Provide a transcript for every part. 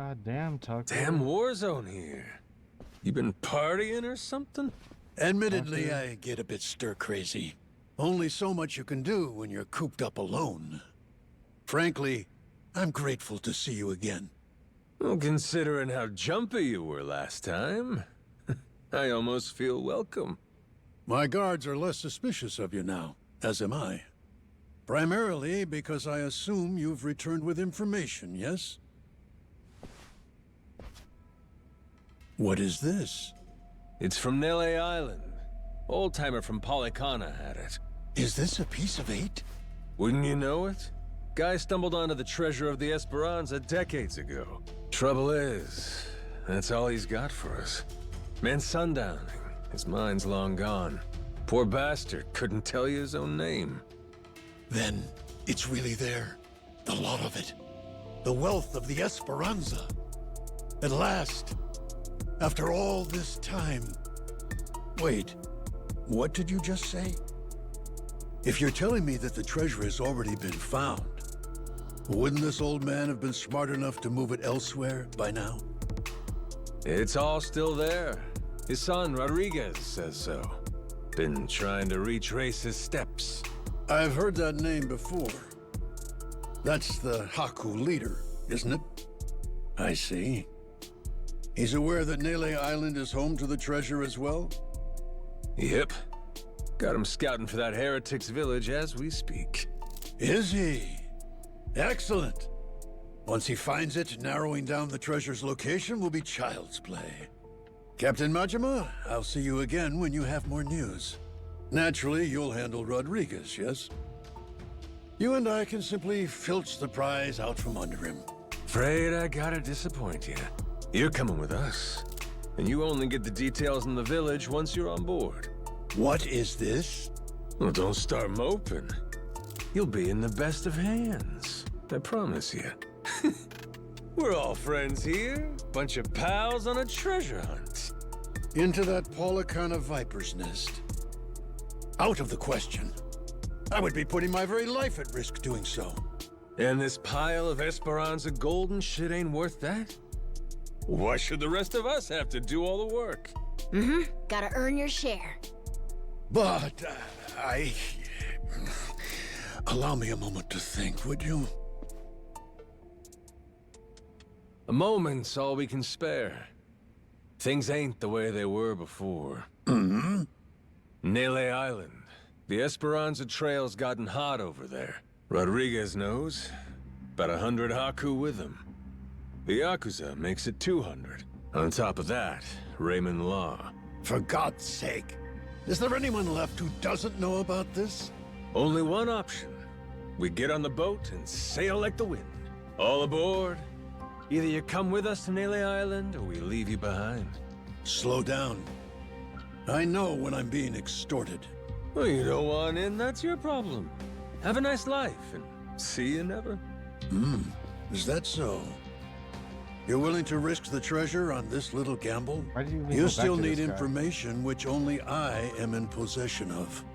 God damn, Tucker. Damn war zone here. You been partying or something? Admittedly, I get a bit stir-crazy. Only so much you can do when you're cooped up alone. Frankly, I'm grateful to see you again. Well, considering how jumpy you were last time, I almost feel welcome. My guards are less suspicious of you now, as am I. Primarily because I assume you've returned with information, yes? What is this? It's from Nele Island. Old-timer from Polycana had it. Is this a piece of 8? Wouldn't you know it? Guy stumbled onto the treasure of the Esperanza decades ago. Trouble is, that's all he's got for us. Man's sundowning. His mind's long gone. Poor bastard couldn't tell you his own name. Then, it's really there. The lot of it. The wealth of the Esperanza. At last. After all this time. Wait, what did you just say? If you're telling me that the treasure has already been found, wouldn't this old man have been smart enough to move it elsewhere by now? It's all still there. His son, Rodriguez, says so. Been trying to retrace his steps. I've heard that name before. That's the Haku leader, isn't it? I see. He's aware that Nele Island is home to the treasure as well? Yep. Got him scouting for that heretic's village as we speak. Is he? Excellent. Once he finds it, narrowing down the treasure's location will be child's play. Captain Majima, I'll see you again when you have more news. Naturally, you'll handle Rodriguez, yes? You and I can simply filch the prize out from under him. Afraid I gotta disappoint you. You're coming with us. And you only get the details in the village once you're on board. What is this? Well, don't start moping. You'll be in the best of hands. I promise you. We're all friends here. Bunch of pals on a treasure hunt. Into that Polycana viper's nest. Out of the question. I would be putting my very life at risk doing so. And this pile of Esperanza gold and shit ain't worth that? Why should the rest of us have to do all the work? Mm-hmm. Gotta earn your share. But, allow me a moment to think, would you? A moment's all we can spare. Things ain't the way they were before. Mm-hmm. Nele Island. The Esperanza trail's gotten hot over there. Rodriguez knows. About 100 Haku with him. The Yakuza makes it 200. On top of that, Raymond Law. For God's sake. Is there anyone left who doesn't know about this? Only one option. We get on the boat and sail like the wind. All aboard. Either you come with us to Nele Island, or we leave you behind. Slow down. I know when I'm being extorted. Well, you don't want in, that's your problem. Have a nice life, and see you never. Is that so? You're willing to risk the treasure on this little gamble? Why do you even You go back still to need this guy? information which only I am in possession of.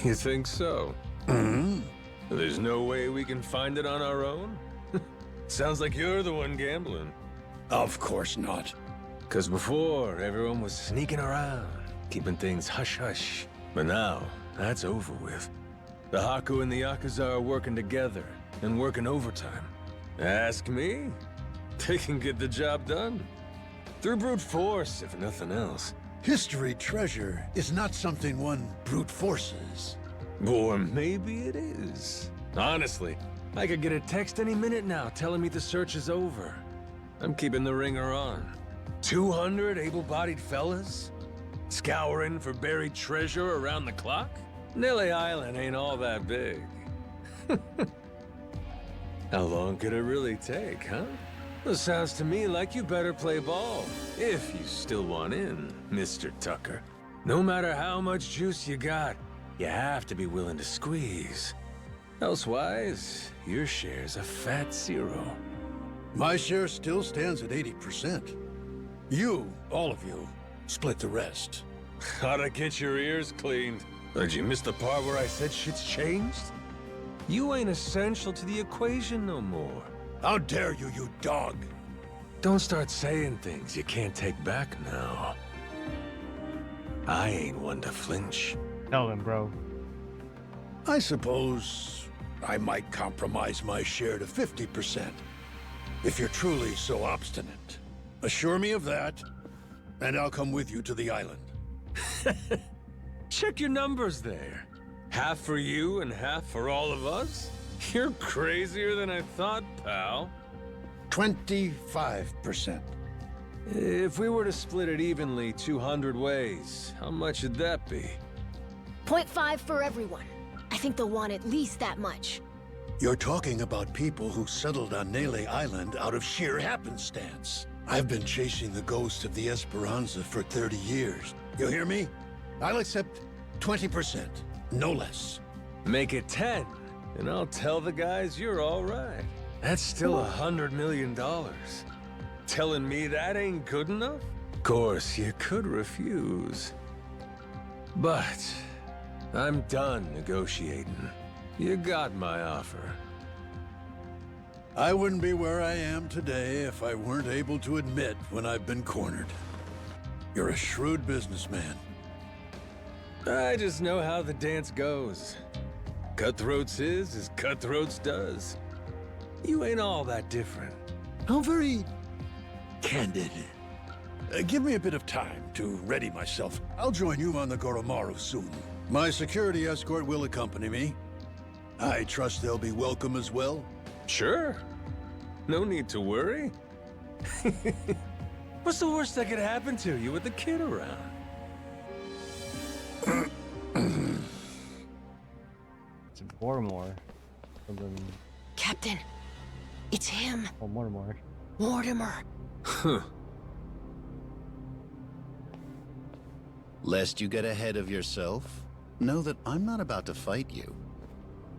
You think so? Hmm? There's no way we can find it on our own? Sounds like you're the one gambling. Of course not. 'Cause before, everyone was sneaking around, keeping things hush-hush. But now, that's over with. The Haku and the Yakuza are working together, and working overtime. Ask me? They can get the job done. Through brute force, if nothing else. History treasure is not something one brute forces. Or maybe it is. Honestly, I could get a text any minute now telling me the search is over. I'm keeping the ringer on. 200 able-bodied fellas? Scouring for buried treasure around the clock? Nele Island ain't all that big. How long could it really take, huh? Well, sounds to me like you better play ball, if you still want in, Mr. Tucker. No matter how much juice you got, you have to be willing to squeeze. Elsewise, your share's a fat 0. My share still stands at 80%. You, all of you, split the rest. Gotta get your ears cleaned. Did you miss the part where I said shit's changed? You ain't essential to the equation no more. How dare you, you dog! Don't start saying things you can't take back now. I ain't one to flinch. Tell him, bro. I suppose I might compromise my share to 50%. If you're truly so obstinate. Assure me of that, and I'll come with you to the island. Check your numbers there. Half for you and half for all of us? You're crazier than I thought, pal. 25%. If we were to split it evenly 200 ways, how much would that be? 0.5 for everyone. I think they'll want at least that much. You're talking about people who settled on Nele Island out of sheer happenstance. I've been chasing the ghost of the Esperanza for 30 years. You hear me? I'll accept 20%, no less. Make it 10, and I'll tell the guys you're all right. That's still $100 million. Telling me that ain't good enough? Of course, you could refuse. But I'm done negotiating. You got my offer. I wouldn't be where I am today if I weren't able to admit when I've been cornered. You're a shrewd businessman. I just know how the dance goes. Cutthroats is as cutthroats does. You ain't all that different. How very candid. Give me a bit of time to ready myself. I'll join you on the Goromaru soon. My security escort will accompany me. I trust they'll be welcome as well. Sure. No need to worry. What's the worst that could happen to you with the kid around? It's Mortimer. Captain, it's him. Oh, Mortimer. Mortimer. Huh. Lest you get ahead of yourself, know that I'm not about to fight you.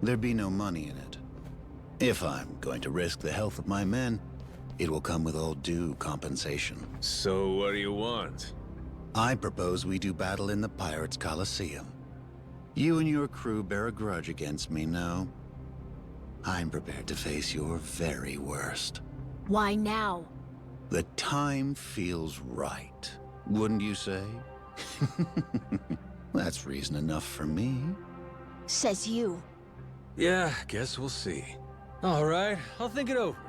There'd be no money in it. If I'm going to risk the health of my men, it will come with all due compensation. So what do you want? I propose we do battle in the Pirates' Coliseum. You and your crew bear a grudge against me, no? I'm prepared to face your very worst. Why now? The time feels right, wouldn't you say? That's reason enough for me. Says you. Yeah, guess we'll see. All right, I'll think it over.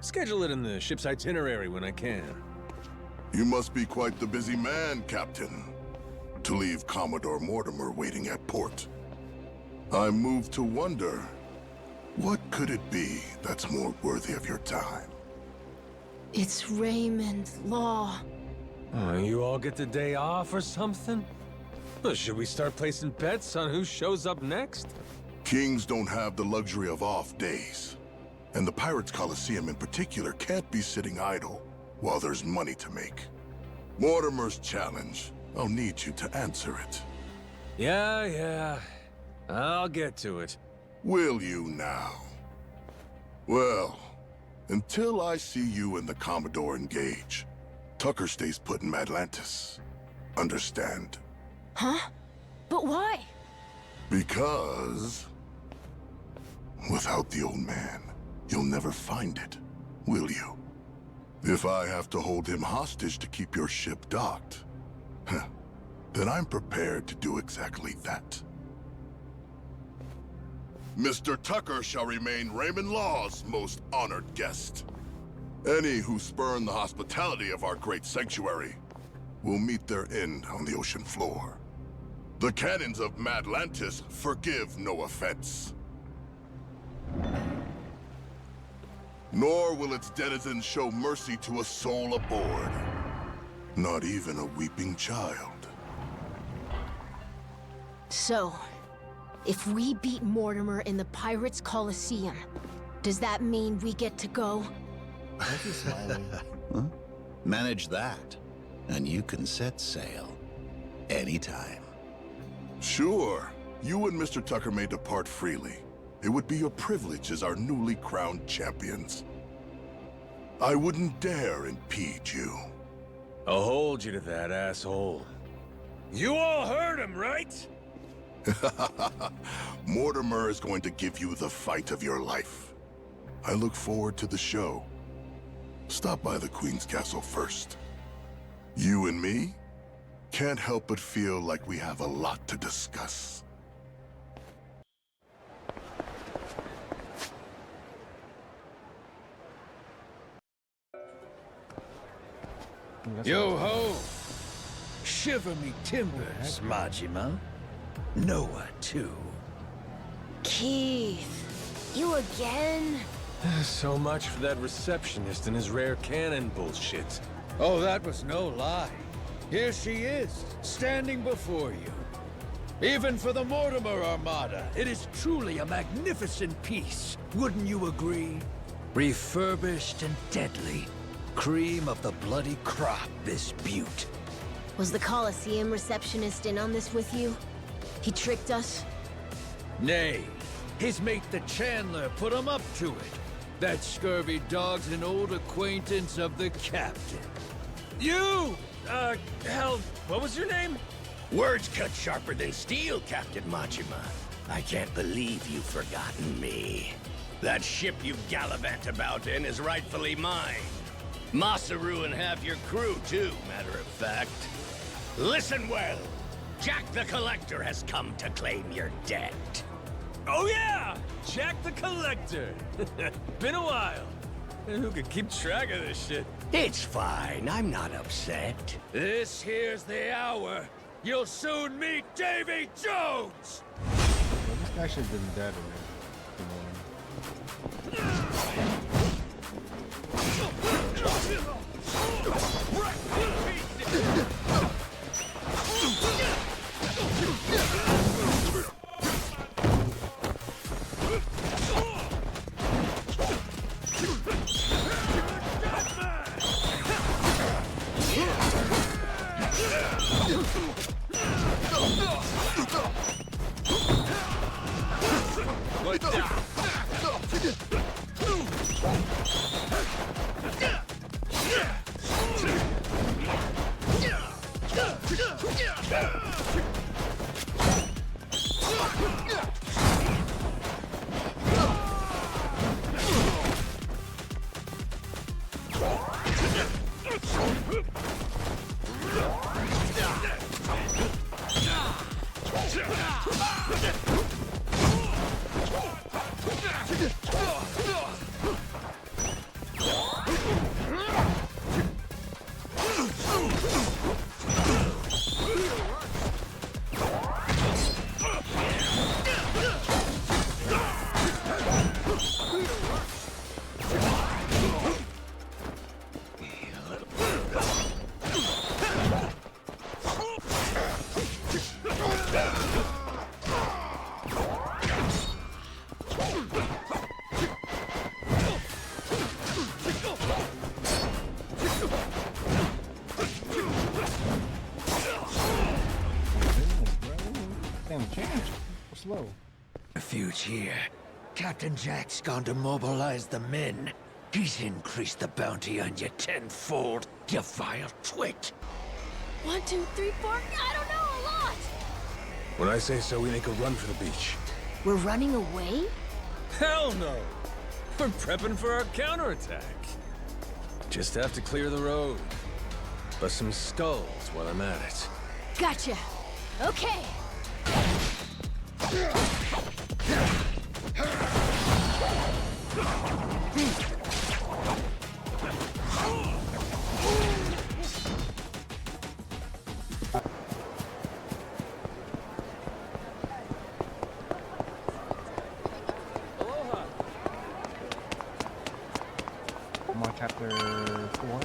Schedule it in the ship's itinerary when I can. You must be quite the busy man, Captain, to leave Commodore Mortimer waiting at port. I'm moved to wonder, what could it be that's more worthy of your time? It's Raymond Law. Oh, you all get the day off or something? Well, should we start placing bets on who shows up next? Kings don't have the luxury of off days. And the Pirates Coliseum in particular can't be sitting idle while there's money to make. Mortimer's challenge, I'll need you to answer it. Yeah. I'll get to it. Will you now? Well, until I see you and the Commodore engage, Tucker stays put in Atlantis. Understand? Huh? But why? Because without the old man, you'll never find it, will you? If I have to hold him hostage to keep your ship docked, then I'm prepared to do exactly that. Mr. Tucker shall remain Raymond Law's most honored guest. Any who spurn the hospitality of our great sanctuary will meet their end on the ocean floor. The cannons of Madlantis forgive no offense. Nor will its denizens show mercy to a soul aboard. Not even a weeping child. So, if we beat Mortimer in the Pirates Coliseum, does that mean we get to go? Why's he smiling? Huh? Manage that, and you can set sail anytime. Sure, you and Mr. Tucker may depart freely. It would be your privilege as our newly crowned champions. I wouldn't dare impede you. I'll hold you to that, asshole. You all heard him, right? Mortimer is going to give you the fight of your life. I look forward to the show. stop by the Queen's castle first. You and me can't help but feel like we have a lot to discuss. Yo ho! Shiver me timbers, Majima. Noah, too. Keith, you again? So much for that receptionist and his rare cannon bullshit. Oh, that was no lie. Here she is, standing before you. Even for the Mortimer Armada, it is truly a magnificent piece. Wouldn't you agree? Refurbished and deadly. Cream of the bloody crop, this beaut. Was the Coliseum receptionist in on this with you? He tricked us? Nay, his mate the Chandler put him up to it. That scurvy dog's an old acquaintance of the captain. You! Hell, what was your name? Words cut sharper than steel, Captain Majima. I can't believe you've forgotten me. That ship you gallivant about in is rightfully mine. Masaru and half your crew, too, matter of fact. Listen well. Jack the Collector has come to claim your debt. Oh yeah! Jack the Collector! Been a while. Who could keep track of this shit? It's fine, I'm not upset. This here's the hour. You'll soon meet Davy Jones! Well, this guy should have been dead already. Slow. Refuge here. Captain Jack's gone to mobilize the men. He's increased the bounty on you tenfold, you vile twit. 1, 2, 3, 4. I don't know, a lot. When I say so, we make a run for the beach. We're running away? Hell no! We're prepping for our counterattack. Just have to clear the road. Bust some skulls while I'm at it. Gotcha. Okay. I'm on chapter 4.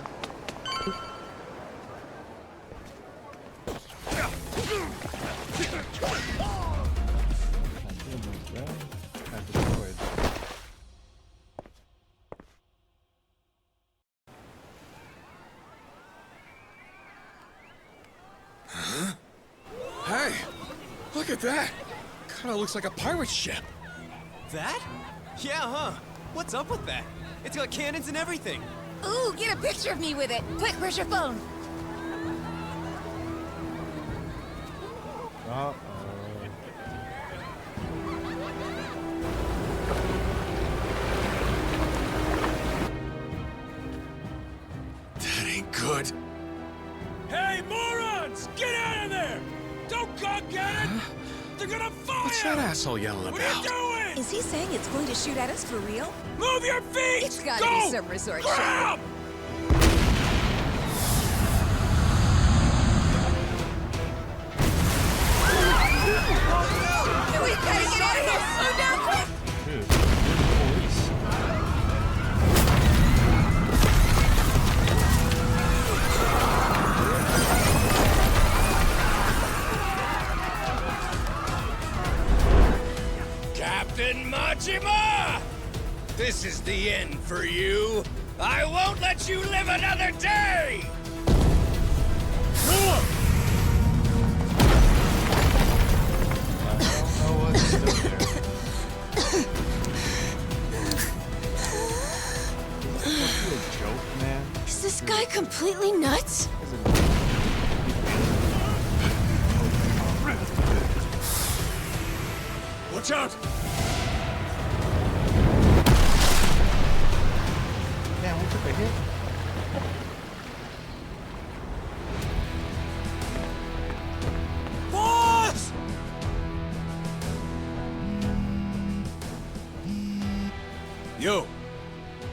Hey, look at that. Kinda looks like a pirate ship. That? Yeah, huh? What's up with that? It's got cannons and everything. Ooh, get a picture of me with it. Quick, where's your phone? Uh-oh. good. Hey, morons! Get out of there! Don't gawk at it! They're gonna fire! What's that asshole yelling What about? are you doing? Is he saying it's going to shoot at us for real? Move your feet! It's gotta Go! be some resort shit. Grab! We gotta get out of here! Oh no, quick! Dude, police. Captain Mortimer! This is the end for you. I won't let you live another day! Oh, it's still there. Is this supposed to be a joke, man? Is this guy completely nuts? Is it- Watch out! Damn, we took a hit. Boss! Yo,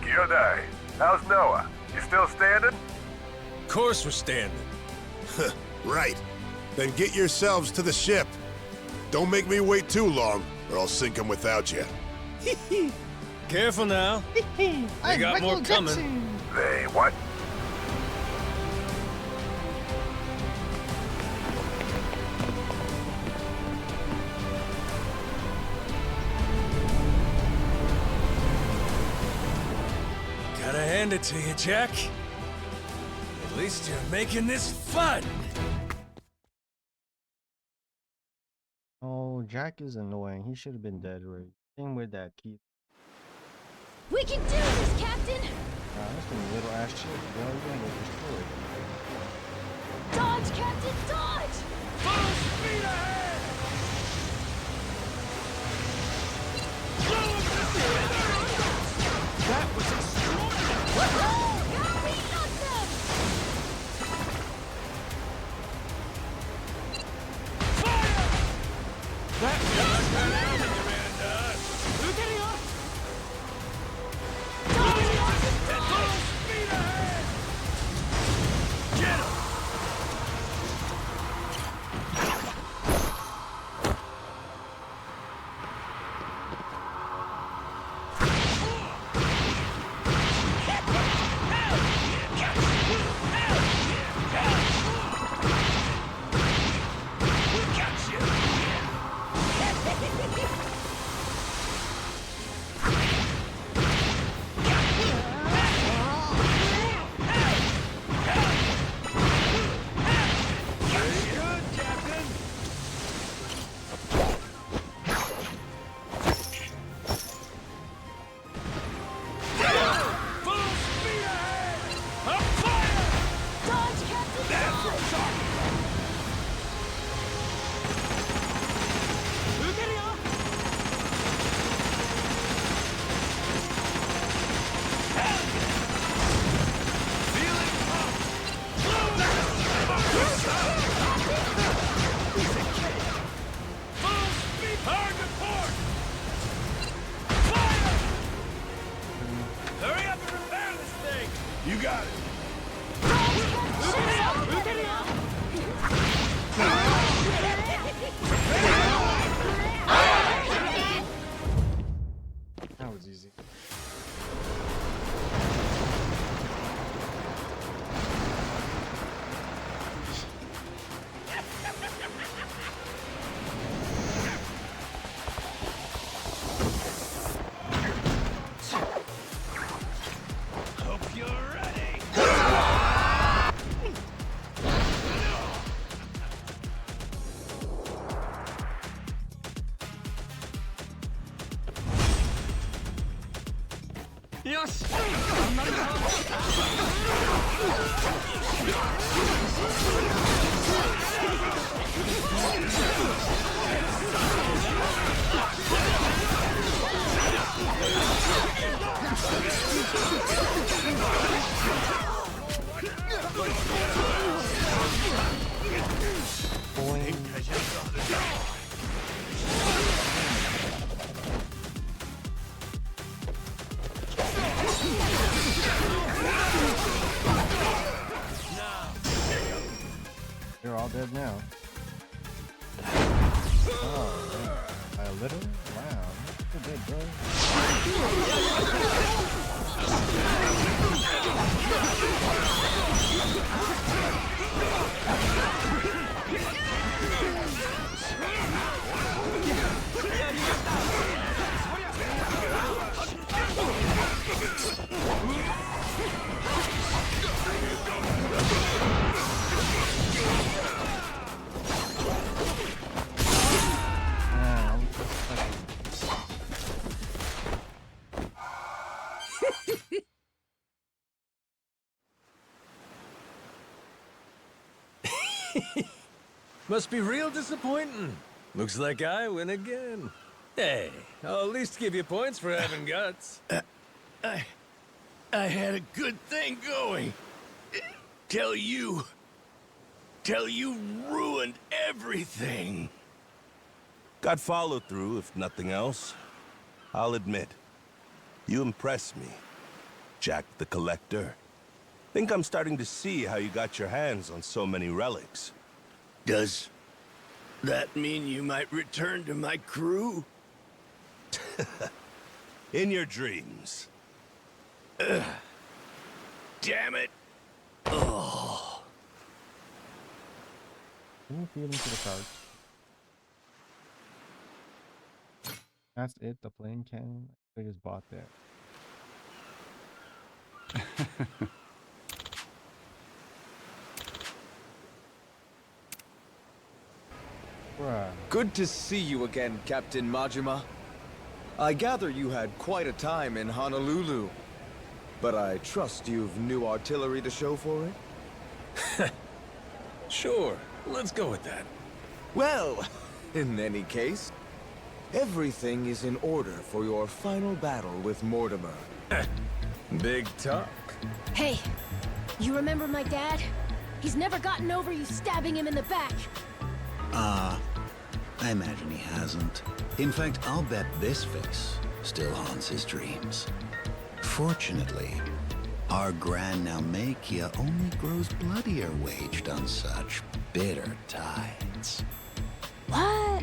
Kyodai, how's Noah? You still standing? of course we're standing. Right. Then get yourselves to the ship. Don't make me wait too long, or I'll sink him without you. Careful now. We got more coming. They what? Gotta hand it to you, Jack. At least you're making this fun. Oh, Jack is annoying. He should have been dead already. Same with that Keith. We can do this, Captain! That's some little ass shit. Bro, you're gonna get destroyed. Dodge, Captain, dodge! Full speed ahead! That was extraordinary! Woohoo! We got them! That was an out you ran to us! Look at him! Full speed ahead! Get him! They're all dead now. Oh, man. By a little? Wow. That's good, bro. Must be real disappointing. Looks like I win again. Hey, I'll at least give you points for having guts. I had a good thing going. Till you ruined everything. Got follow through, if nothing else. I'll admit, you impress me, Jack the Collector. Think I'm starting to see how you got your hands on so many relics. Does that mean you might return to my crew? In your dreams. Damn it! Can you feed into the cards? That's it, the plane cannon? I just bought that. Bruh. Good to see you again, Captain Majima. I gather you had quite a time in Honolulu, but I trust you've new artillery to show for it? Sure, let's go with that. Well, in any case, everything is in order for your final battle with Mortimer. Big talk. Hey, you remember my dad? He's never gotten over you stabbing him in the back. I imagine he hasn't. In fact, I'll bet this face still haunts his dreams. Fortunately, our Grand Naumachia only grows bloodier waged on such bitter tides. What?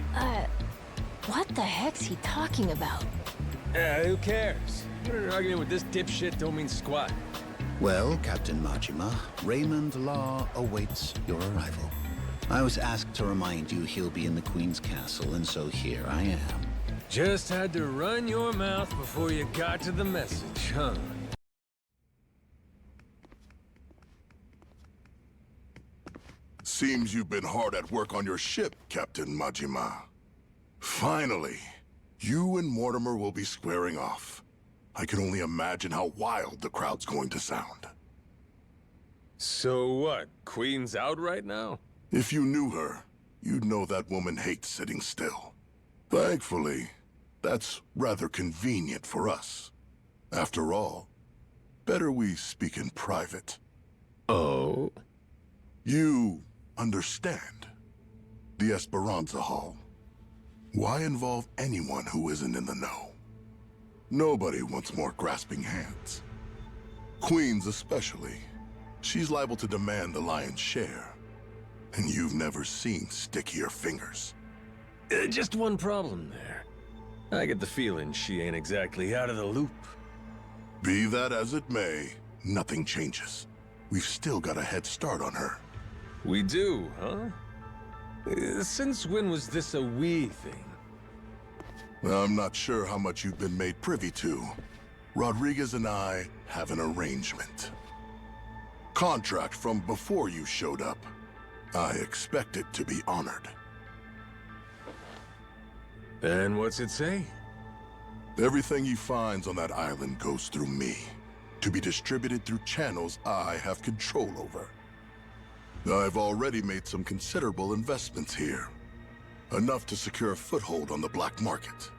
What the heck's he talking about? Who cares? An argument with this dipshit don't mean squat. Well, Captain Majima, Raymond Law awaits your arrival. I was asked to remind you he'll be in the Queen's castle, and so here I am. Just had to run your mouth before you got to the message, huh? Seems you've been hard at work on your ship, Captain Majima. Finally, you and Mortimer will be squaring off. I can only imagine how wild the crowd's going to sound. So what? Queen's out right now? If you knew her, you'd know that woman hates sitting still. Thankfully, that's rather convenient for us. After all, better we speak in private. Oh? You understand. The Esperanza Hall. Why involve anyone who isn't in the know? Nobody wants more grasping hands. Queens especially. She's liable to demand the lion's share. And you've never seen stickier fingers. Just one problem there. I get the feeling she ain't exactly out of the loop. Be that as it may, nothing changes. We've still got a head start on her. We do, huh? Since when was this a we thing? I'm not sure how much you've been made privy to. Rodriguez and I have an arrangement. Contract from before you showed up. I expect it to be honored. And what's it say? Everything he finds on that island goes through me, to be distributed through channels I have control over. I've already made some considerable investments here, enough to secure a foothold on the black market.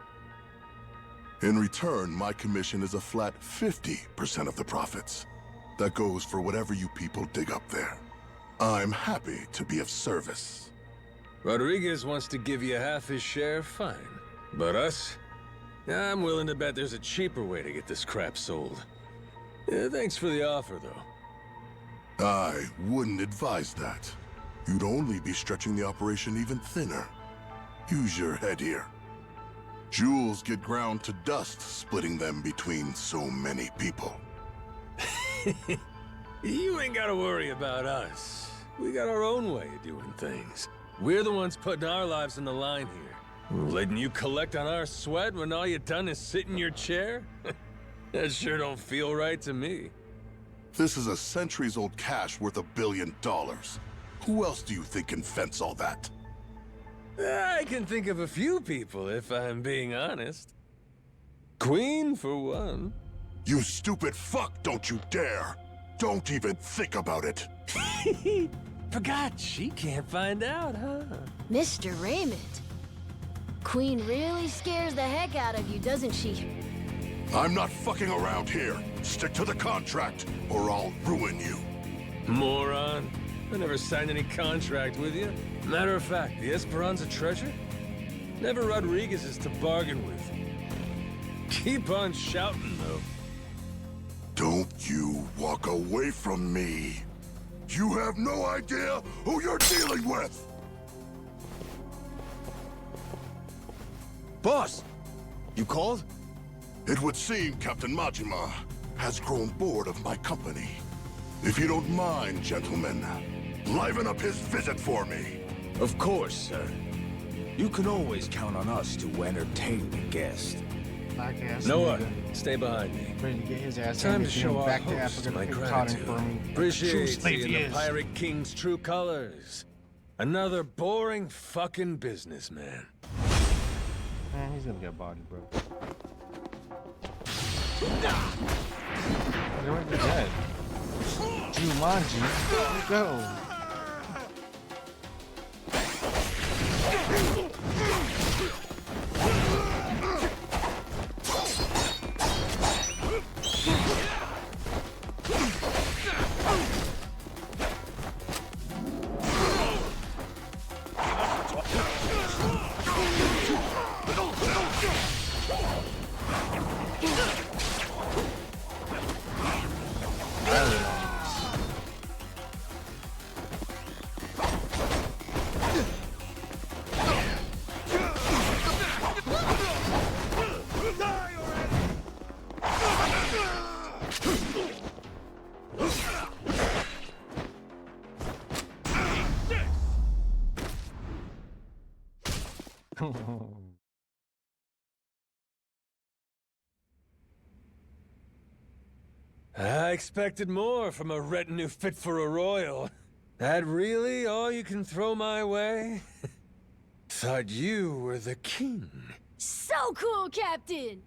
In return, my commission is a flat 50% of the profits. That goes for whatever you people dig up there. I'm happy to be of service. Rodriguez wants to give you half his share, fine. But us? I'm willing to bet there's a cheaper way to get this crap sold. Thanks for the offer, though. I wouldn't advise that. you'd only be stretching the operation even thinner. Use your head here. Jewels get ground to dust, splitting them between so many people. You ain't gotta worry about us. We got our own way of doing things. We're the ones putting our lives on the line here. Letting you collect on our sweat when all you done is sit in your chair? That sure don't feel right to me. This is a centuries-old cache worth $1 billion. Who else do you think can fence all that? I can think of a few people, if I'm being honest. Queen, for one. You stupid fuck, don't you dare! Don't even think about it! Forgot she can't find out, huh? Mr. Raymond. Queen really scares the heck out of you, doesn't she? I'm not fucking around here. Stick to the contract, or I'll ruin you. Moron. I never signed any contract with you. Matter of fact, the Esperanza treasure? Never Rodriguez's to bargain with. Keep on shouting, though. Don't you walk away from me. You have no idea who you're dealing with! Boss! You called? It would seem Captain Majima has grown bored of my company. If you don't mind, gentlemen, liven up his visit for me. Of course, sir. You can always count on us to entertain the guest. Black ass Noah, nigga. stay behind me. Ready to get his ass Time to handed show him our back to host Africa my to pick cotton gratitude. for me. True Appreciate slave seeing he the is. Pirate King's true colors. Another boring fucking businessman. Man, he's gonna get bodied, bro. They're already dead. Jumanji, let's go. I expected more from a retinue fit for a royal. That really all you can throw my way? Thought you were the king. So cool, Captain!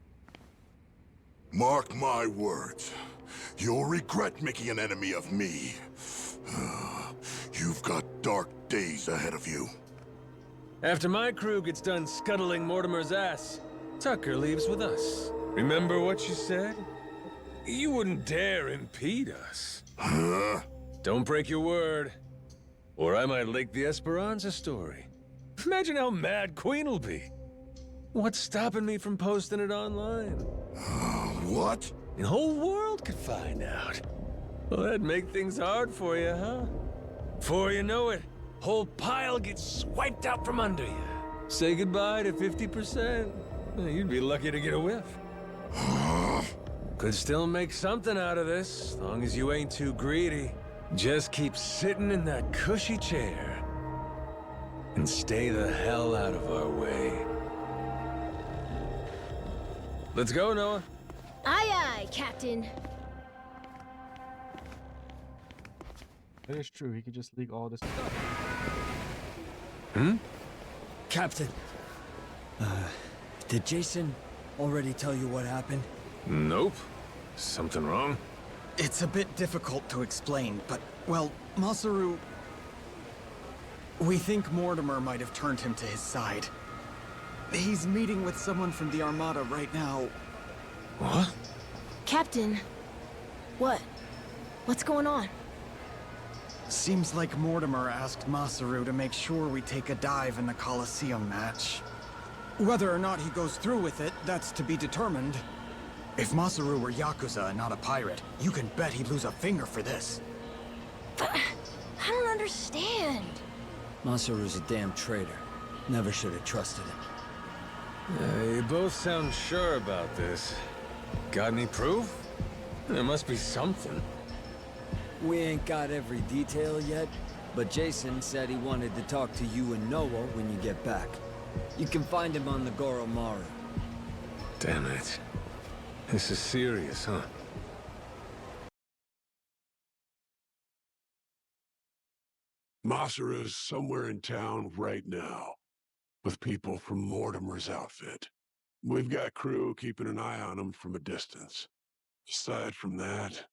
Mark my words. You'll regret making an enemy of me. You've got dark days ahead of you. After my crew gets done scuttling Mortimer's ass, Tucker leaves with us. Remember what you said? You wouldn't dare impede us. Huh? Don't break your word, or I might leak the Esperanza story. Imagine how mad Queen'll be. What's stopping me from posting it online? What? The whole world could find out. Well, that'd make things hard for you, huh? Before you know it, whole pile gets swiped out from under you. Say goodbye to 50%. You'd be lucky to get a whiff. Could still make something out of this, as long as you ain't too greedy. Just keep sitting in that cushy chair. And stay the hell out of our way. Let's go, Noah. Aye, aye, Captain. That is true. He could just leak all this stuff. Hmm? Captain, did Jason already tell you what happened? Nope. Something wrong? It's a bit difficult to explain, but, well, Masaru... We think Mortimer might have turned him to his side. He's meeting with someone from the Armada right now. What? Captain, what? What's going on? Seems like Mortimer asked Masaru to make sure we take a dive in the Colosseum match. Whether or not he goes through with it, that's to be determined. If Masaru were Yakuza and not a pirate, you can bet he'd lose a finger for this. I don't understand. Masaru's a damn traitor. Never should have trusted him. You both sound sure about this. Got any proof? There must be something. We ain't got every detail yet, but Jason said he wanted to talk to you and Noah when you get back. You can find him on the Goromaru. Damn it. This is serious, huh? Masaru's somewhere in town right now, with people from Mortimer's outfit. We've got crew keeping an eye on him from a distance. Aside from that,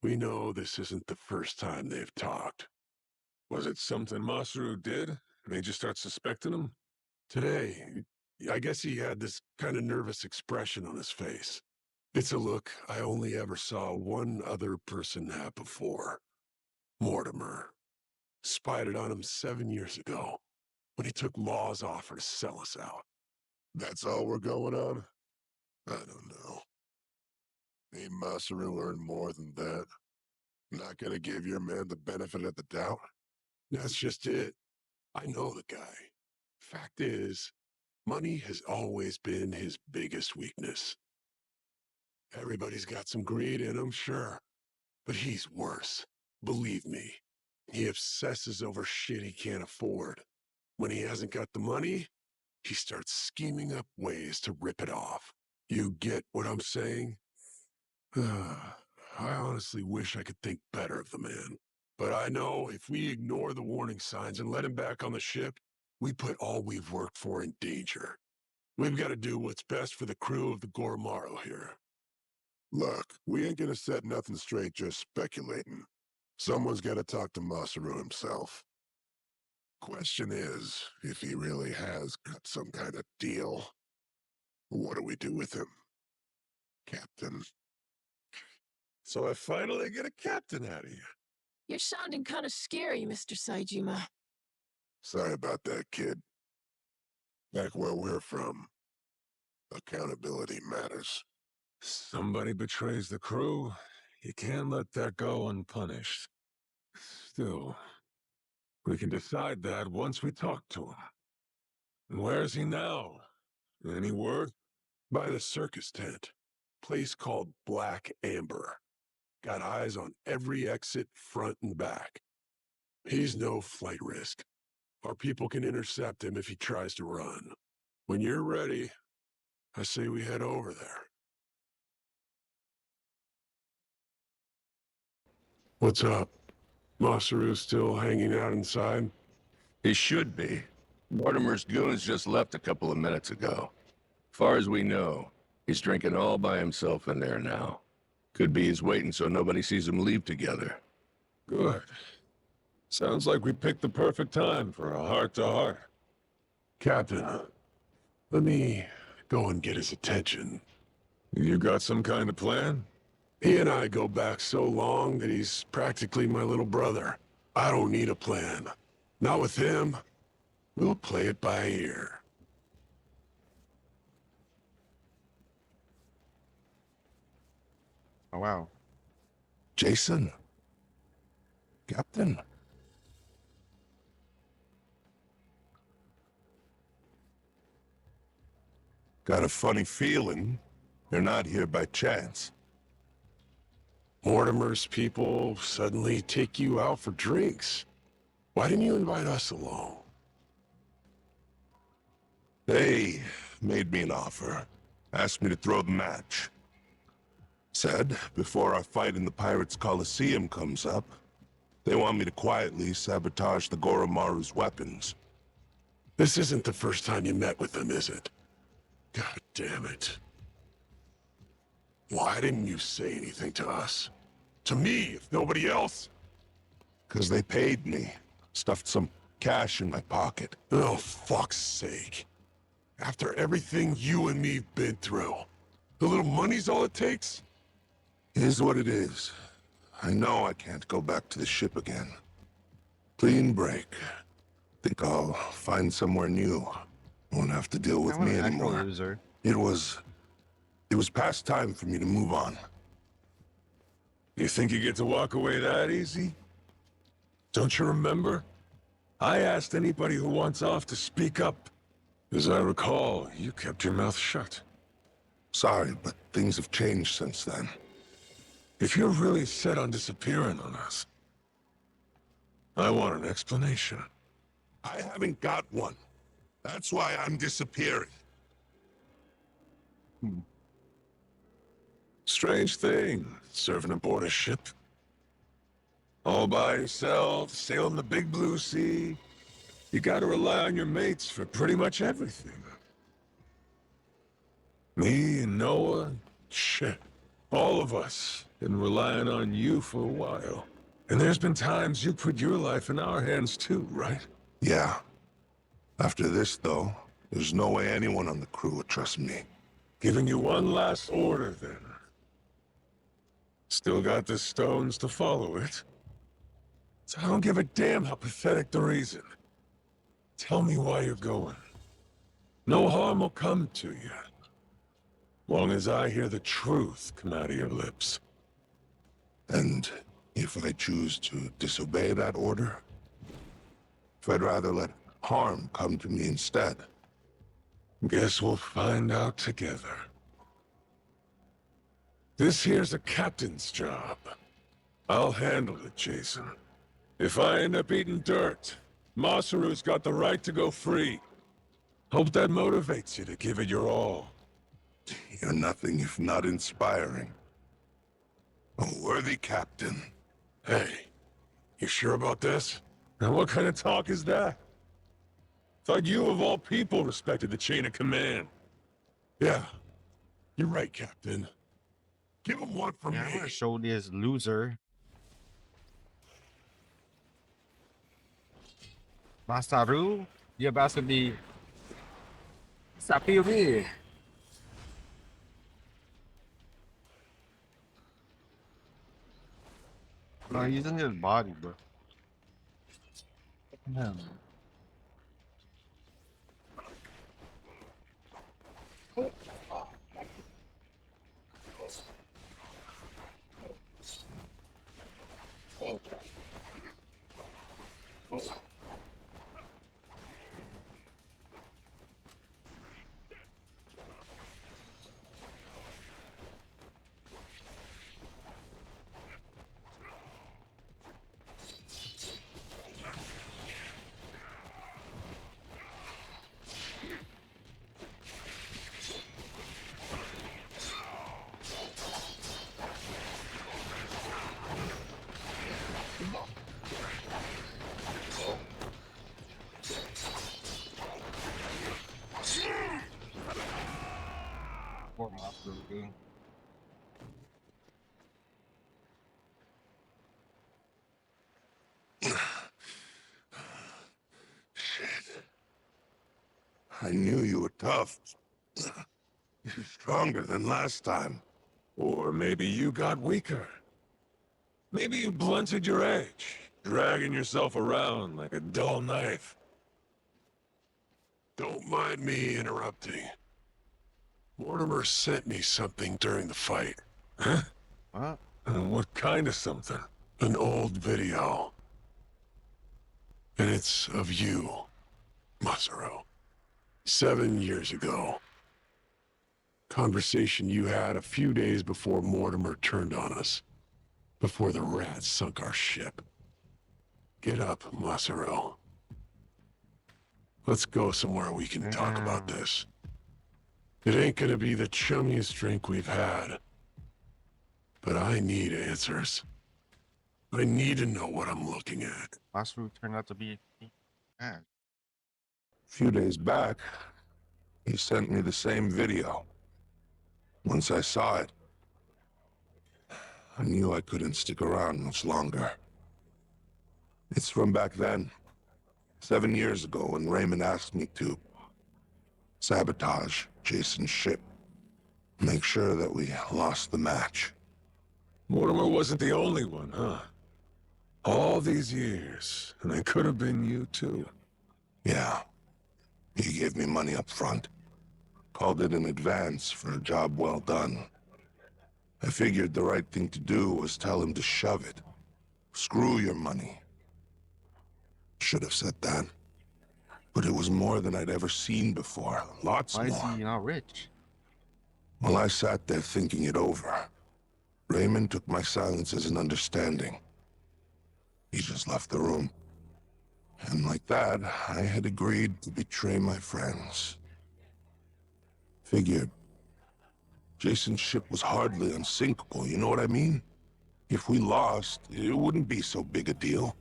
we know this isn't the first time they've talked. Was it something Masaru did? Made you start suspecting him? Today, I guess he had this kind of nervous expression on his face. It's a look I only ever saw one other person have before. Mortimer. Spied it on him 7 years ago, when he took Law's offer to sell us out. That's all we're going on? I don't know. May Masaru learn more than that. Not gonna give your man the benefit of the doubt? That's just it. I know the guy. Fact is, money has always been his biggest weakness. Everybody's got some greed in him, sure. But he's worse. Believe me. He obsesses over shit he can't afford. When he hasn't got the money, he starts scheming up ways to rip it off. You get what I'm saying? I honestly wish I could think better of the man. But I know if we ignore the warning signs and let him back on the ship, we put all we've worked for in danger. We've got to do what's best for the crew of the Goromaru here. Look, we ain't gonna set nothing straight just speculating. Someone's gotta talk to Masaru himself. Question is, if he really has got some kind of deal, what do we do with him? Captain. So I finally get a captain out of you. You're sounding kind of scary, Mr. Saejima. Sorry about that, kid. Back where we're from, accountability matters. Somebody betrays the crew. You can't let that go unpunished. Still, we can decide that once we talk to him. And where is he now? Any word? By the circus tent. Place called Black Amber. Got eyes on every exit, front and back. He's no flight risk. Our people can intercept him if he tries to run. When you're ready, I say we head over there. What's up? Masaru still hanging out inside? He should be. Mortimer's goons just left a couple of minutes ago. Far as we know, he's drinking all by himself in there now. Could be he's waiting so nobody sees him leave together. Good. Sounds like we picked the perfect time for a heart-to-heart. Captain, let me go and get his attention. You got some kind of plan? He and I go back so long that he's practically my little brother. I don't need a plan. Not with him. We'll play it by ear. Oh, wow. Jason? Captain? Got a funny feeling you're not here by chance. Mortimer's people suddenly take you out for drinks. Why didn't you invite us along? They made me an offer. Asked me to throw the match. Said, before our fight in the Pirates Coliseum comes up, they want me to quietly sabotage the Goromaru's weapons. This isn't the first time you met with them, is it? God damn it. Why didn't you say anything to us? To me, if nobody else? 'Cause they paid me. Stuffed some cash in my pocket. Oh, fuck's sake. After everything you and me've been through, the little money's all it takes? Here's what it is. I know I can't go back to the ship again. Clean break. Think I'll find somewhere new. Won't have to deal with What me an actual anymore. loser. It was past time for me to move on. You think you get to walk away that easy? Don't you remember? I asked anybody who wants off to speak up. As I recall, you kept your mouth shut. Sorry, but things have changed since then. If you're really set on disappearing on us, I want an explanation. I haven't got one. That's why I'm disappearing. Strange thing, serving aboard a ship. All by yourself, sailing the big blue sea. You gotta rely on your mates for pretty much everything. Me and Noah, shit. All of us been relying on you for a while. And there's been times you put your life in our hands too, right? Yeah. After this, though, there's no way anyone on the crew would trust me. Giving you one last order, then. Still got the stones to follow it. So I don't give a damn how pathetic the reason. Tell me why you're going. No harm will come to you. Long as I hear the truth come out of your lips. And if I choose to disobey that order? If I'd rather let harm come to me instead? Guess we'll find out together. This here's a captain's job. I'll handle it, Jason. If I end up eating dirt, Masaru's got the right to go free. Hope that motivates you to give it your all. You're nothing if not inspiring. A worthy captain. Hey, you sure about this? Now what kind of talk is that? Thought you of all people respected the chain of command. Yeah, you're right, Captain. Give him one for me. I'm gonna show this loser Masaru, you're about to be Sapiri. No, he's in his body, bro. Yeah. Poor monster, dude. Shit. I knew you were tough. You're stronger than last time. Or maybe you got weaker. Maybe you blunted your edge, dragging yourself around like a dull knife. Don't mind me interrupting. Mortimer sent me something during the fight. Huh? What? What kind of something? An old video. And it's of you, Masaru. 7 years ago. Conversation you had a few days before Mortimer turned on us. Before the rats sunk our ship. Get up, Masaru. Let's go somewhere we can talk about this. It ain't gonna be the chummiest drink we've had. But I need answers. I need to know what I'm looking at. Masaru turned out to be A a few days back, he sent me the same video. Once I saw it, I knew I couldn't stick around much longer. It's from back then, 7 years ago, when Raymond asked me to sabotage Jason's ship. Make sure that we lost the match. Mortimer wasn't the only one, huh? All these years, and it could have been you too. Yeah. He gave me money up front. Called it in advance for a job well done. I figured the right thing to do was tell him to shove it. Screw your money. Should have said that. But it was more than I'd ever seen before. Lots Why is more. he not rich? While I sat there thinking it over, Raymond took my silence as an understanding. He just left the room. And like that, I had agreed to betray my friends. Figured. Jason's ship was hardly unsinkable, you know what I mean? If we lost, it wouldn't be so big a deal.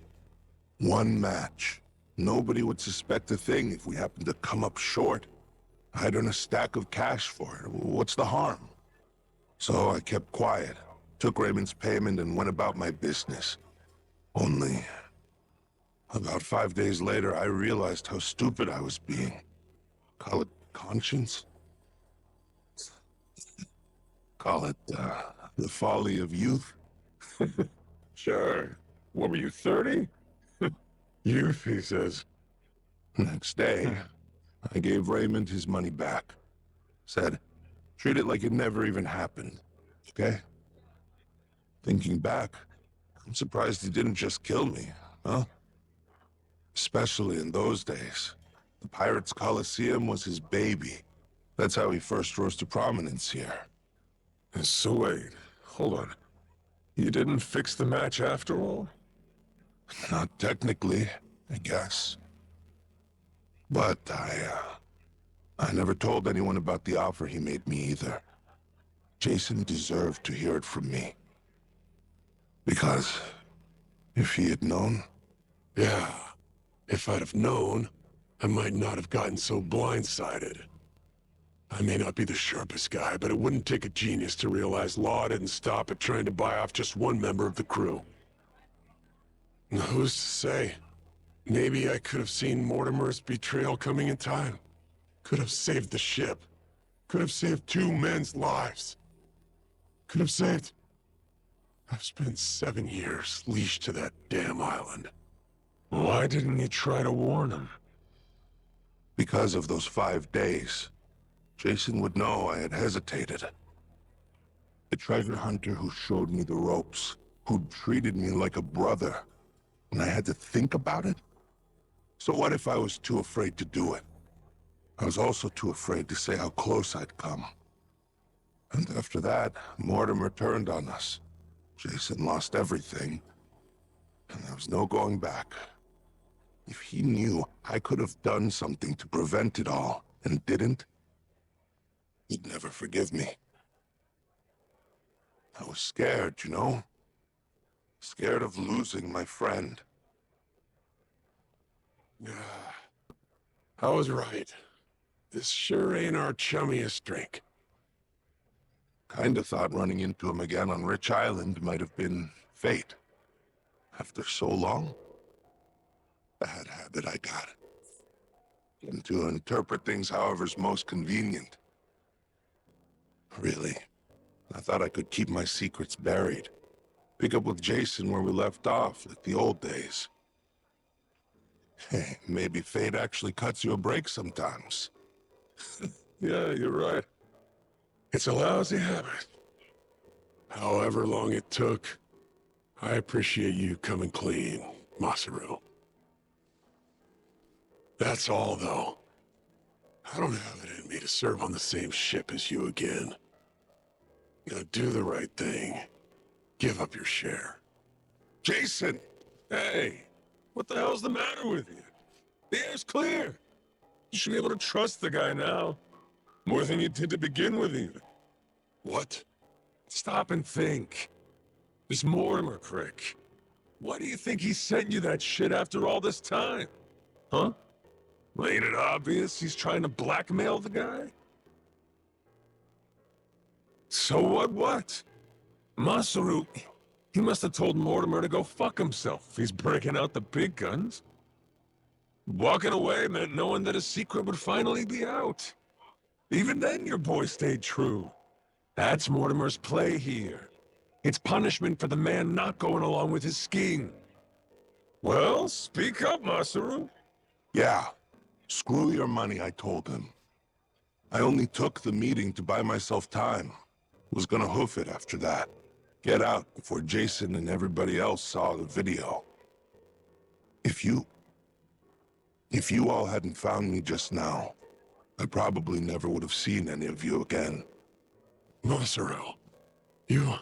One match. Nobody would suspect a thing if we happened to come up short. I'd earn a stack of cash for it. What's the harm? So I kept quiet, took Raymond's payment, and went about my business. Only, about 5 days later, I realized how stupid I was being. Call it conscience? Call it, the folly of youth? Sure. What were you, 30? Youth, he says. Next day, I gave Raymond his money back. Said, treat it like it never even happened, okay? Thinking back, I'm surprised he didn't just kill me, huh? Especially in those days. The Pirates Coliseum was his baby. That's how he first rose to prominence here. So wait, hold on. You didn't fix the match after all? Not technically, I guess. But I never told anyone about the offer he made me either. Jason deserved to hear it from me. Because if he had known... Yeah, if I'd have known, I might not have gotten so blindsided. I may not be the sharpest guy, but it wouldn't take a genius to realize Law didn't stop at trying to buy off just one member of the crew. Who's to say? Maybe I could have seen Mortimer's betrayal coming in time. Could have saved the ship. Could have saved 2 men's lives. Could have saved... I've spent 7 years leashed to that damn island. Why didn't you try to warn him? Because of those 5 days, Jason would know I had hesitated. The treasure hunter who showed me the ropes, who treated me like a brother, and I had to think about it? So what if I was too afraid to do it? I was also too afraid to say how close I'd come. And after that, Mortimer turned on us. Jason lost everything, and there was no going back. If he knew I could have done something to prevent it all, and didn't, he'd never forgive me. I was scared, you know? Scared of losing my friend. I was right. This sure ain't our chummiest drink. Kinda thought running into him again on Rich Island might have been fate. After so long? Bad habit I got. And to interpret things however's most convenient. Really, I thought I could keep my secrets buried. Pick up with Jason where we left off, like the old days. Hey, maybe fate actually cuts you a break sometimes. Yeah, you're right. It's a lousy habit. However long it took, I appreciate you coming clean, Masaru. That's all, though. I don't have it in me to serve on the same ship as you again. Now do the right thing. Give up your share. Jason! Hey, what the hell's the matter with you? The air's clear. You should be able to trust the guy now. More than you did to begin with, even. What? Stop and think. This Mortimer prick. Why do you think he sent you that shit after all this time? Huh? Ain't it obvious he's trying to blackmail the guy? So what? Masaru, he must have told Mortimer to go fuck himself if he's breaking out the big guns. Walking away meant knowing that his secret would finally be out. Even then, your boy stayed true. That's Mortimer's play here. It's punishment for the man not going along with his scheme. Well, speak up, Masaru. Yeah. Screw your money, I told him. I only took the meeting to buy myself time. Was gonna hoof it after that. Get out before Jason and everybody else saw the video. If you If you all hadn't found me just now, I probably never would have seen any of you again. Masaru, you...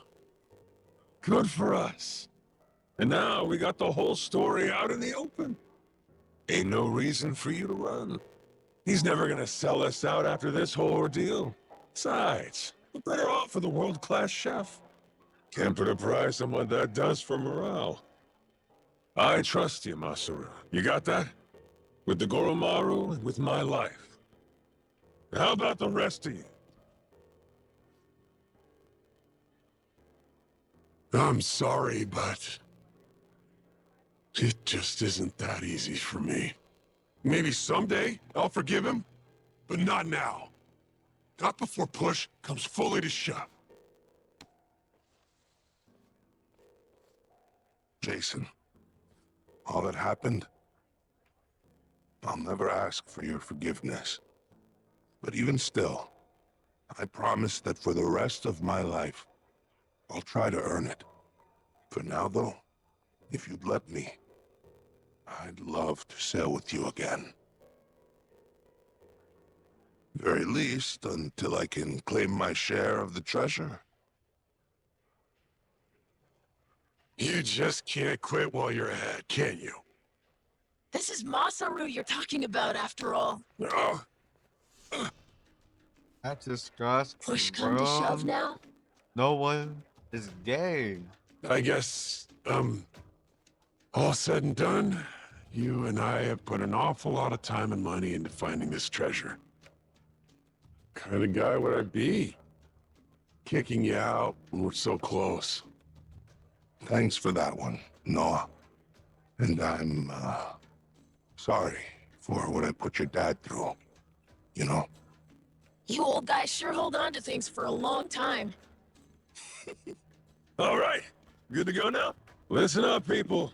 Good for us. And now we got the whole story out in the open. Ain't no reason for you to run. He's never gonna sell us out after this whole ordeal. Besides, we're better off for the world-class chef. Can't put a price on what that does for morale. I trust you, Masaru. You got that? With the Goromaru and with my life. How about the rest of you? I'm sorry, but... it just isn't that easy for me. Maybe someday I'll forgive him, but not now. Not before push comes fully to shove. Jason, all that happened, I'll never ask for your forgiveness. But even still, I promise that for the rest of my life, I'll try to earn it. For now, though, if you'd let me, I'd love to sail with you again. Very least, until I can claim my share of the treasure. You just can't quit while you're ahead, can you? This is Masaru you're talking about, after all. Oh. That's disgusting. Push come to shove now? No one is gay. I guess, all said and done, you and I have put an awful lot of time and money into finding this treasure. What kind of guy would I be? Kicking you out when we're so close. Thanks for that one, Noah. And I'm, sorry for what I put your dad through. You know? You old guys sure hold on to things for a long time. All right, good to go now? Listen up, people.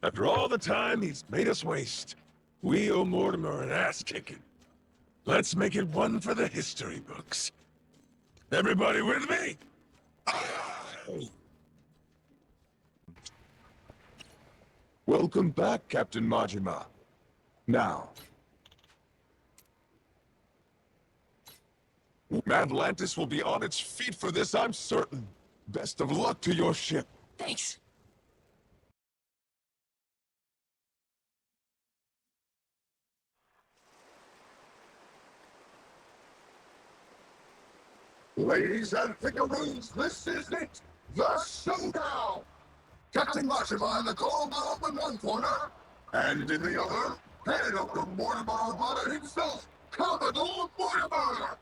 After all the time he's made us waste, we owe Mortimer an ass-kicking. Let's make it one for the history books. Everybody with me? Welcome back, Captain Majima. Now, Atlantis will be on its feet for this, I'm certain. Best of luck to your ship. Thanks. Ladies and figurines, this is it! The showdown! Captain Majima in the gold globe in one corner, and in the other, head of the Mortimer Armada himself, Commodore Mortimer!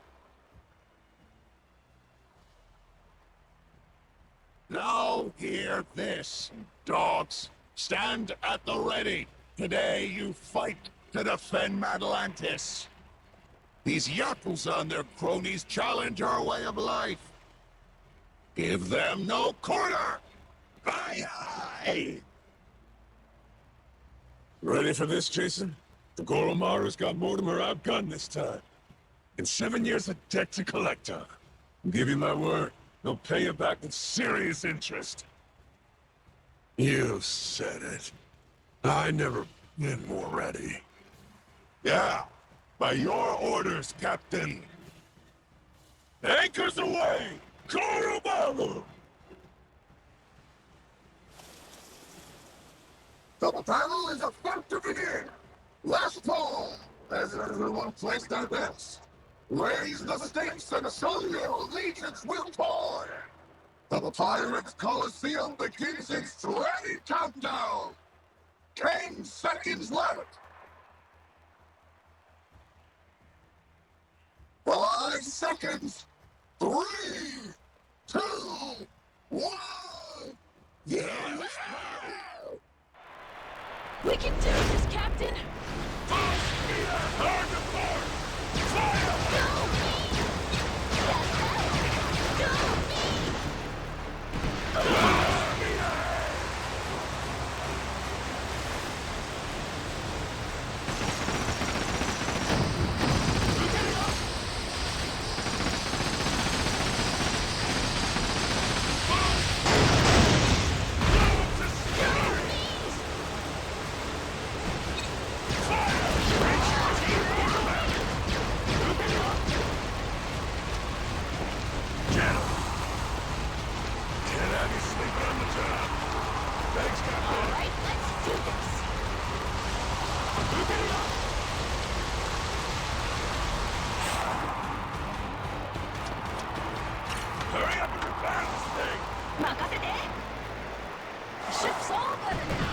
Now hear this, dogs. Stand at the ready. Today you fight to defend Atlantis. These Yakuza and their cronies challenge our way of life. Give them no quarter! Aye, aye! Ready for this, Jason? The Goromaru's got Mortimer outgunned this time. In 7 years of debt to collect on. I'll give you my word. They'll pay you back with serious interest. You said it. I never been more ready. Yeah, by your orders, Captain. Anchors away! Goromaru! The battle is about to begin! Last call, as everyone placed their bets. Raise the stakes and show your allegiance with toy! The Pirates Coliseum begins its ready countdown! 10 seconds left! 5 seconds! 3, 2, 1! Yeah! We can do this, Captain! Hard to board! Fire! Fire! Sleeping on the job. Thanks, Captain. All right, let's do this. Hurry up and repair this thing. 任せて. Ship's all better now.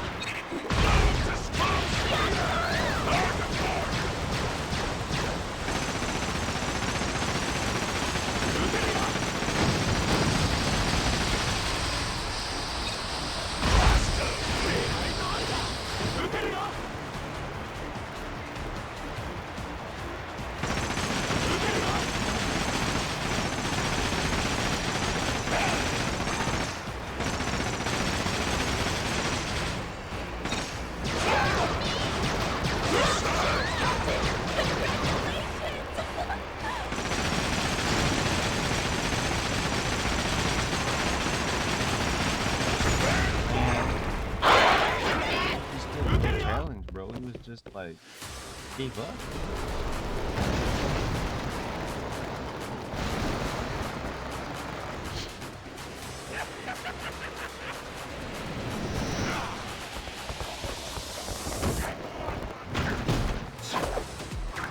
Bro, he was just like gave up.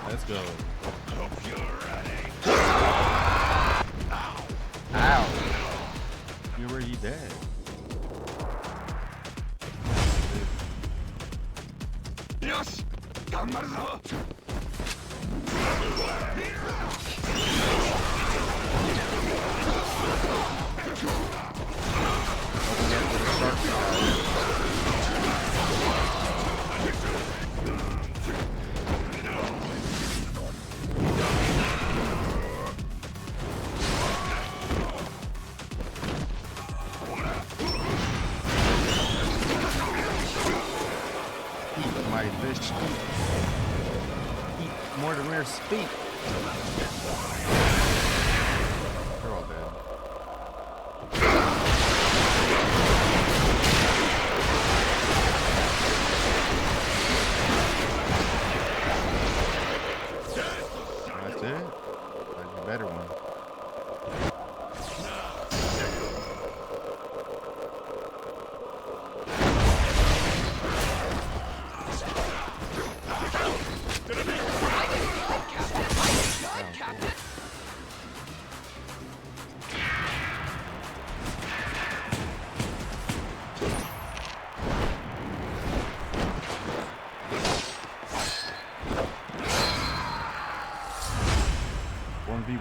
Let's go. Hope you're ready. Ow. You're already dead. Yes! 頑張るぞ! My fish. Eat Mortimer's feet. They're all dead. That's it? That's a better one.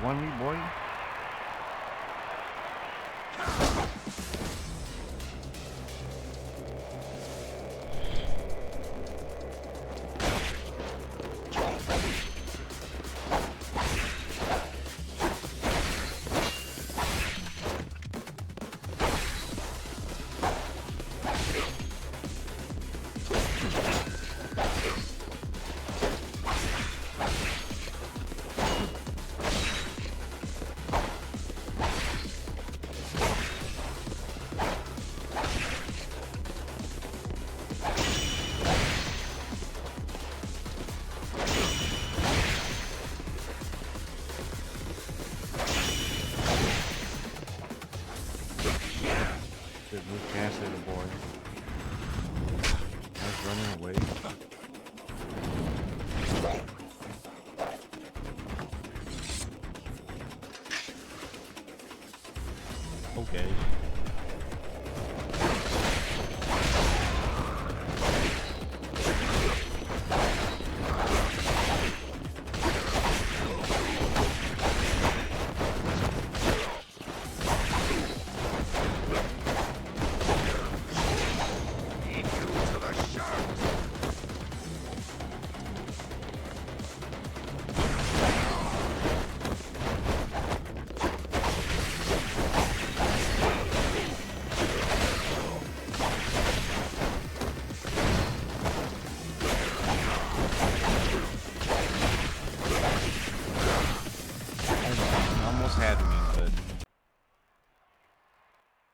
One me, boy. We can't save the boy. He's running away. Okay.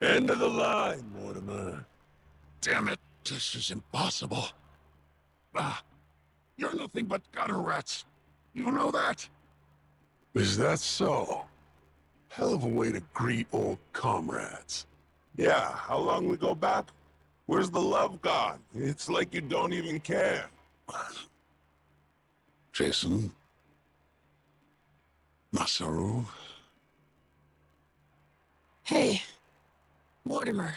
End of the line, Mortimer. Damn it, this is impossible. Ah, you're nothing but gutter rats. You know that? Is that so? Hell of a way to greet old comrades. Yeah, how long we go back? Where's the love gone? It's like you don't even care. Jason? Masaru? Hey, Mortimer.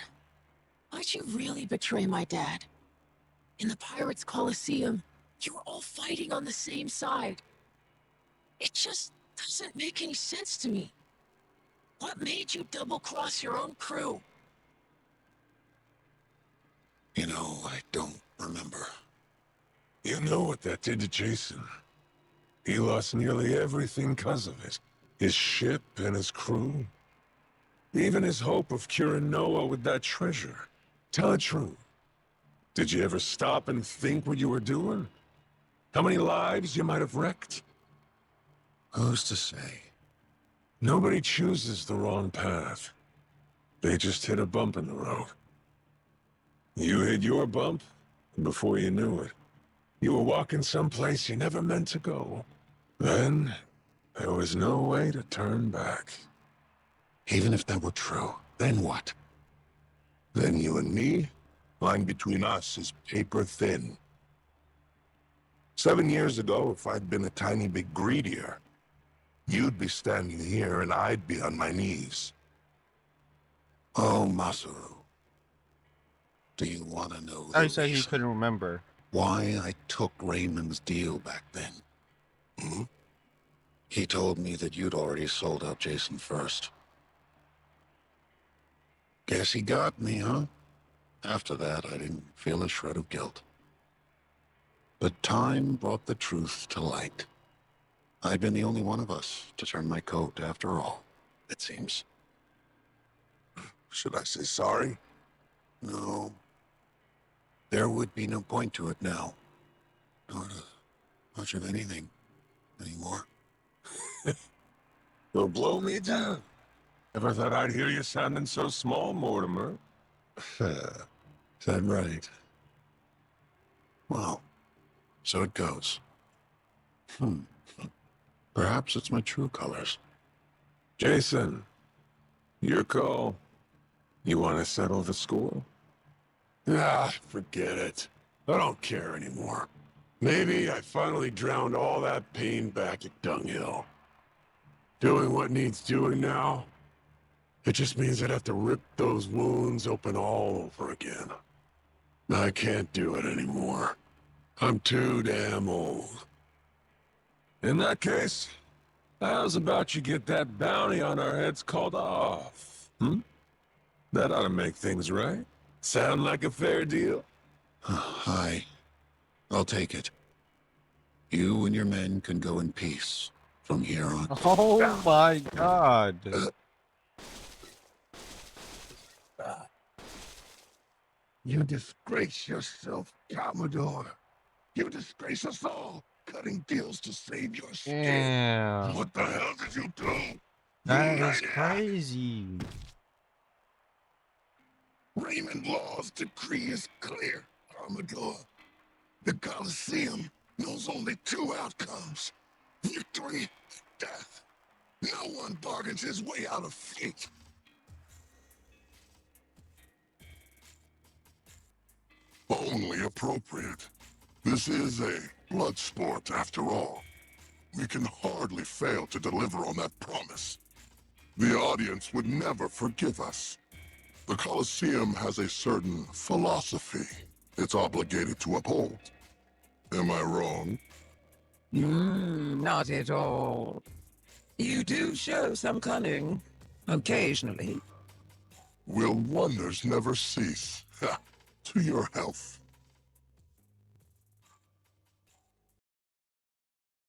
Why'd you really betray my dad? In the Pirates Coliseum, you were all fighting on the same side. It just doesn't make any sense to me. What made you double-cross your own crew? You know, I don't remember. You know what that did to Jason. He lost nearly everything because of it. His ship and his crew. Even his hope of curing Noah with that treasure. Tell it true. Did you ever stop and think what you were doing? How many lives you might have wrecked? Who's to say? Nobody chooses the wrong path. They just hit a bump in the road. You hit your bump, and before you knew it, you were walking someplace you never meant to go. Then, there was no way to turn back. Even if that were true, then what? Then you and me, line between us is paper thin. 7 years ago, if I'd been a tiny bit greedier, you'd be standing here and I'd be on my knees. Oh, Masaru. Do you want to know I the said he reason couldn't remember. why I took Raymond's deal back then? Hmm? He told me that you'd already sold out Jason first. Guess he got me, huh? After that, I didn't feel a shred of guilt. But time brought the truth to light. I'd been the only one of us to turn my coat after all, it seems. Should I say sorry? No. There would be no point to it now. Not much of anything anymore. Don't blow me down. Never thought I'd hear you sounding so small, Mortimer. Is that right? Well, so it goes. Perhaps it's my true colors. Jason, your call. You want to settle the score? Ah, forget it. I don't care anymore. Maybe I finally drowned all that pain back at Dunghill. Doing what needs doing now, it just means I'd have to rip those wounds open all over again. I can't do it anymore. I'm too damn old. In that case, how's about you get that bounty on our heads called off? That ought to make things right. Sound like a fair deal? Aye. I'll take it. You and your men can go in peace from here on. Oh my god. You disgrace yourself, Commodore. You disgrace us all, cutting deals to save your skin. Damn. What the hell did you do? That is crazy. Raymond Law's decree is clear, Commodore. The Coliseum knows only two outcomes: victory, death. No one bargains his way out of fate. Only appropriate. This is a blood sport, after all. We can hardly fail to deliver on that promise. The audience would never forgive us. The Coliseum has a certain philosophy it's obligated to uphold. Am I wrong? Not at all. You do show some cunning, occasionally. Will wonders never cease? To your health.